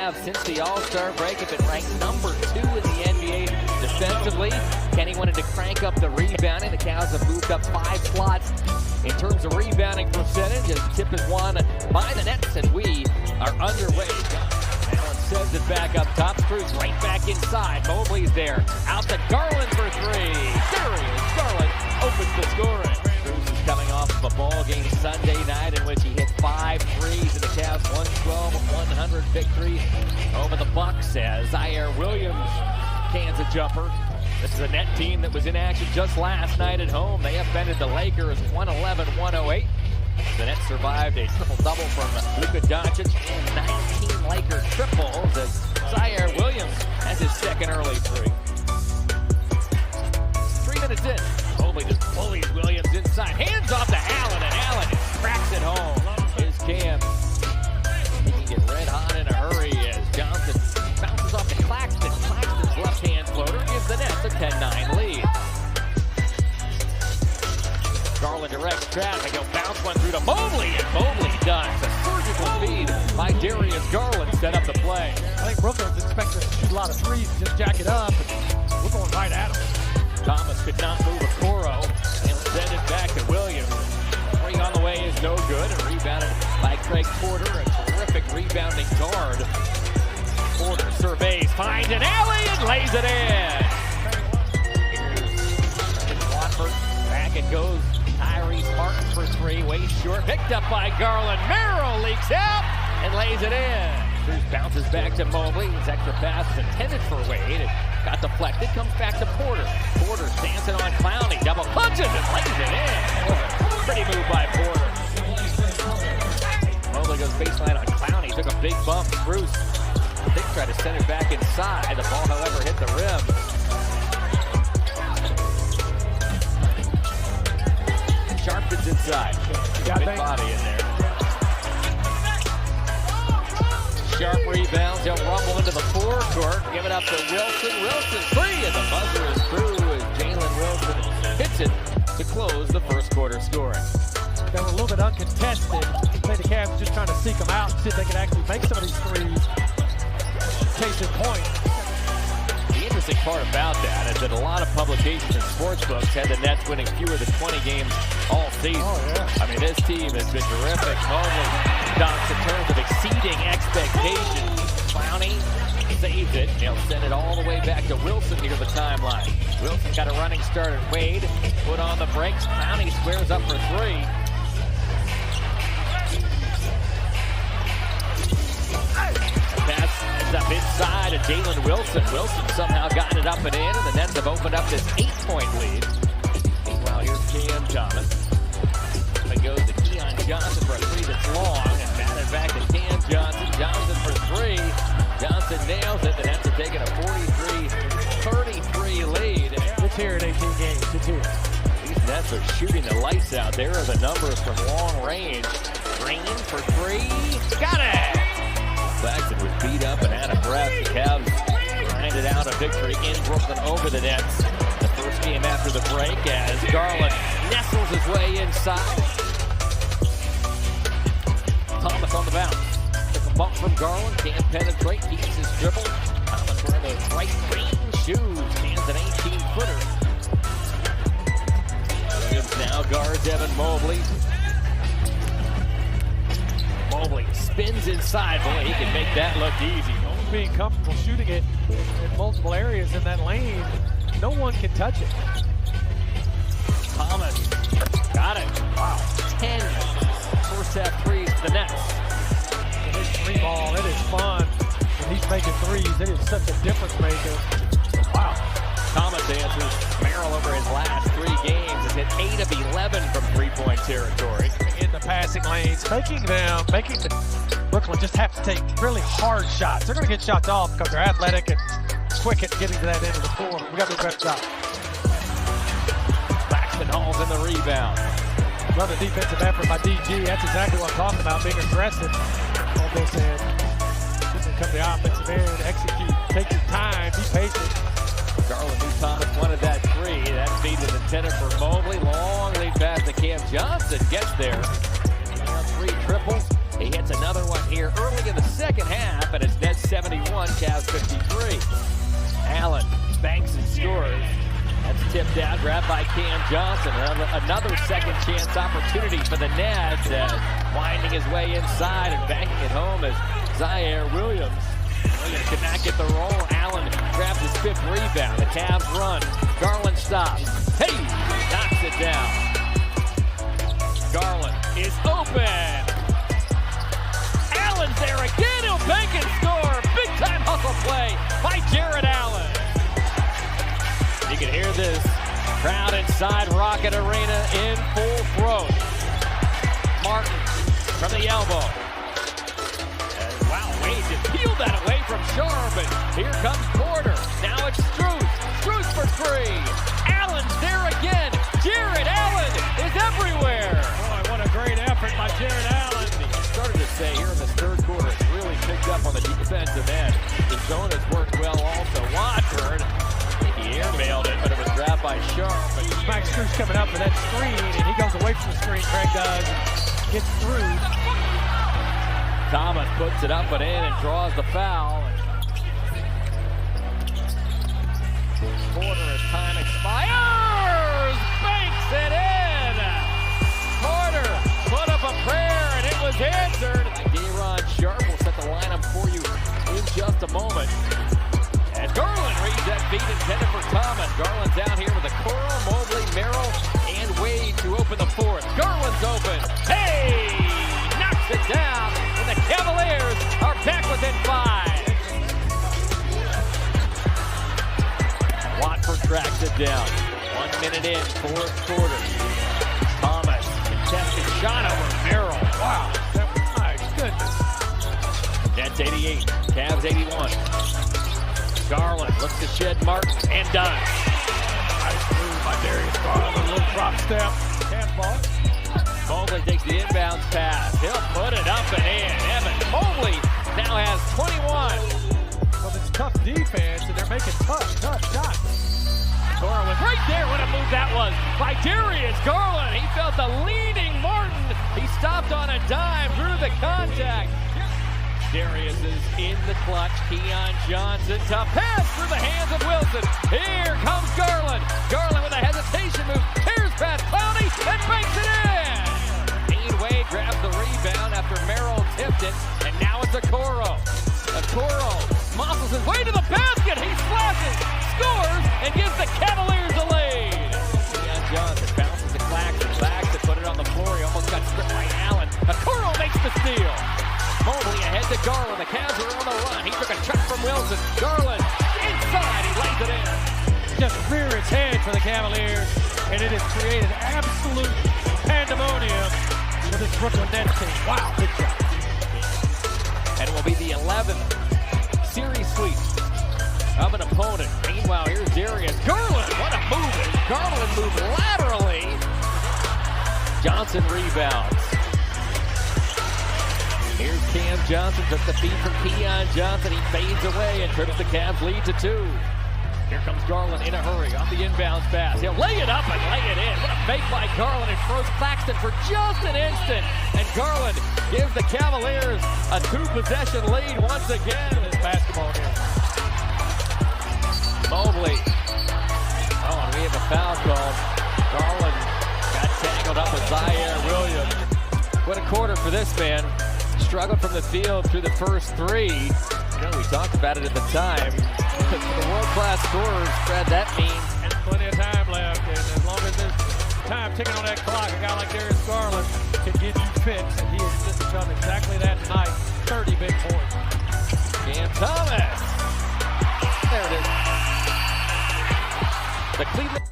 Cavs since the All-Star break have been ranked number 2 in the NBA defensively. Kenny wanted to crank up the rebounding. The Cavs have moved up 5 slots in terms of rebounding percentage. As the tip is won by the Nets, and we are underway. Allen sends it back up top. Cruz right back inside. Mobley's there. Out to Garland for 3. Darius Garland opens the scoring. Cruz is coming off of a ball game Sunday night in which he hit 5 threes in the Cavs' 112-100 victory over the Bucks as Zaire Williams cans a jumper. This is a net team that was in action just last night at home. They upended the Lakers 111-108. The Nets survived a triple-double from Luka Doncic and 19 Laker triples as Zaire Williams has his second early 3. 3 minutes in. Mobley just bullies Williams inside. Hands off to Allen, and Allen cracks it home. Here's Cam. He can get red hot in a hurry as Johnson bounces off to Claxton. Claxton's left-hand floater gives the Nets a 10-9 lead. Garland directs traffic. He'll bounce one through to Mobley, and Mobley does. A surgical feed by Darius Garland set up the play. I think Brooklyn's expecting to shoot a lot of threes and just jack it up. And we're going right at him. Thomas could not move Okoro. He'll send it back to Williams. 3 on the way is no good. And rebounded by Craig Porter, a terrific rebounding guard. Porter surveys, finds an alley, and lays it in. Here's Watford. Back it goes. Tyrese Martin for 3, way short. Picked up by Garland. Merrill leaks out and lays it in. Cruz bounces back to Mobley. His extra pass is intended for Wade. It got deflected. Comes back to Porter. Porter's dancing on Clowney. Double clutches and lays it in. Pretty move by Porter. Mobley goes baseline on Clowney. Took a big bump. Cruz, I think, tried to send it back inside. The ball, however, hit the rim. Sharpton's inside. Good body in there. Sharp rebounds. He'll rumble into the forecourt. Give it up to Wilson. Wilson 3, and the buzzer is through as Jalen Wilson hits it to close the first quarter scoring. They were a little bit uncontested. The Cavs just trying to seek them out and see if they can actually make some of these threes. Case in point. The interesting part about that is that a lot of publications and sportsbooks had the Nets winning fewer than 20 games all season. Oh, yeah. I mean, this team has been terrific. Mobley dunks in terms of exceeding expectations. Clowney saves it. They'll send it all the way back to Wilson near the timeline. Wilson got a running start at Wade. Put on the brakes. Clowney squares up for 3. Pass ends up inside of Jalen Wilson. Wilson somehow gotten it up and in, and the Nets have opened up this 8-point lead. Meanwhile, here's Cam Thomas. It goes to Keon Johnson for a 3 that's long, and batted back to Cam Johnson. Johnson for 3. Johnson nails it. The Nets are taking a 43-33 lead. It's here in 18 games. It's here. These Nets are shooting the lights out. There are the numbers from long range. Green for 3. Got it! Claxton was beat up and out of breath. The Cavs grinded out a victory in Brooklyn over the Nets. The first game after the break as Garland nestles his way inside. Thomas on the bounce. Took a bump from Garland. Can't penetrate. Keeps his dribble. Thomas wearing those bright green shoes. Hands an 18-footer. Williams now guards Evan Mobley. Mobley spins inside. Boy, he can make that look easy. Being comfortable shooting it in multiple areas in that lane, no one can touch it. Thomas got it. Wow. 10 first half threes to the Nets. And this 3-ball, it is fun. When he's making threes, it is such a difference maker. Wow. Thomas answers. Merrill over his last 3 games has hit 8 of 11 from 3-point territory. In the passing lanes, making Brooklyn just have to take really hard shots. They're going to get shots off because they're athletic and quick at getting to that end of the floor. We got to do a better job. Claxton hauls in the rebound. Love the defensive effort by DG. That's exactly what I'm talking about, being aggressive on this end. Just come to the offensive end, execute, take your time, be patient. Garland knew Thomas wanted that 3. That feed was intended for Mobley. Long lead pass to Cam Johnson. Gets there. 3 triples. He hits another one here early in the second half, and it's net 7. Cavs 53. Allen banks and scores. That's tipped out, grabbed by Cam Johnson. Another second chance opportunity for the Nets, winding his way inside and banking it home as Zaire Williams. Williams could not get the roll. Allen grabs his 5th rebound. The Cavs run. Garland stops. Hey! Knocks it down. Garland is open. Allen's there again. He'll bank and score. Big time hustle play by Jared Allen. You can hear this crowd inside Rocket Arena in full throat. Martin from the elbow. Wow, Wade just peeled that away from Sharp, and here comes Porter. Now it's Strus. Strus for 3. Allen's there again. Jared Allen is everywhere. Boy, what a great effort by Jared Allen. Started to say here in this third quarter, it's really picked up on the defensive end. The zone has worked well also. Watford, he airmailed it, but it was grabbed by Sharp. Max Strus coming up for that screen, and he goes away from the screen. Craig does, and gets through. Thomas puts it up and in and draws the foul. Porter as time expires, banks it in. Porter put up a prayer and it was answered. Day'Ron Sharp will set the lineup for you in just a moment. As Garland reads that feed intended for Thomas. Garland's down here with Okoro, Mobley, Merrill, and Wade to open the 4th. Garland's open. Hey! Knocks it down. And the Cavaliers are back within 5. Watford tracks it down. 1 minute in, 4th quarter. Thomas, contested shot over Merrill. Wow, My goodness. Nets 88, Cavs 81. Garland looks to shed Martin and does. Nice move by Darius Garland. A little drop step. Cavs ball. Mobley takes the inbounds pass. He'll put it up and in. Evan Mobley now has 21. Well, it's tough defense, and they're making tough shots. Cora was right there. What a move that was by Darius Garland. He felt the leaning Martin. He stopped on a dime through the contact. Darius is in the clutch. Keon Johnson to pass through the hands of Wilson. Here comes Garland. Garland with a hesitation move. Tears past Clowney and banks it in. Wade grabs the rebound after Merrill tipped it, and now it's Okoro. Okoro muscles his way to the basket. He slashes, scores, and gives the Cavaliers a lead. Keon Johnson bounces to Claxton, back to put it on the floor. He almost got stripped by Allen. Okoro makes the steal. Mobley ahead to Garland. The Cavs are on the run. He took a shot from Wilson. Garland inside. He lays it in. Just rear its head for the Cavaliers, and it has created absolute pandemonium for this Brooklyn Nets team. Wow, big shot. And it will be the 11th series sweep of an opponent. Meanwhile, here's Darius Garland. What a move. Garland moved laterally. Johnson rebounds. Here's Cam Johnson. Took the feed from Keon Johnson. He fades away and trips the Cavs lead to 2. Here comes Garland in a hurry off the inbounds pass. He'll lay it up and lay it in. What a fake by Garland. It throws Claxton for just an instant. And Garland gives the Cavaliers a 2-possession lead once again in this basketball game. Mobley. Oh, and we have a foul called. Garland got tangled up with Zaire Williams. What a quarter for this man. Struggled from the field through the first 3. You know, we talked about it at the time. For the world-class scorers, Fred, that means And plenty of time left, and as long as there's time ticking on that clock, a guy like Darius Garland can get you fixed, and he has done exactly that tonight. 30 big points. Cam Thomas. There it is. The Cleveland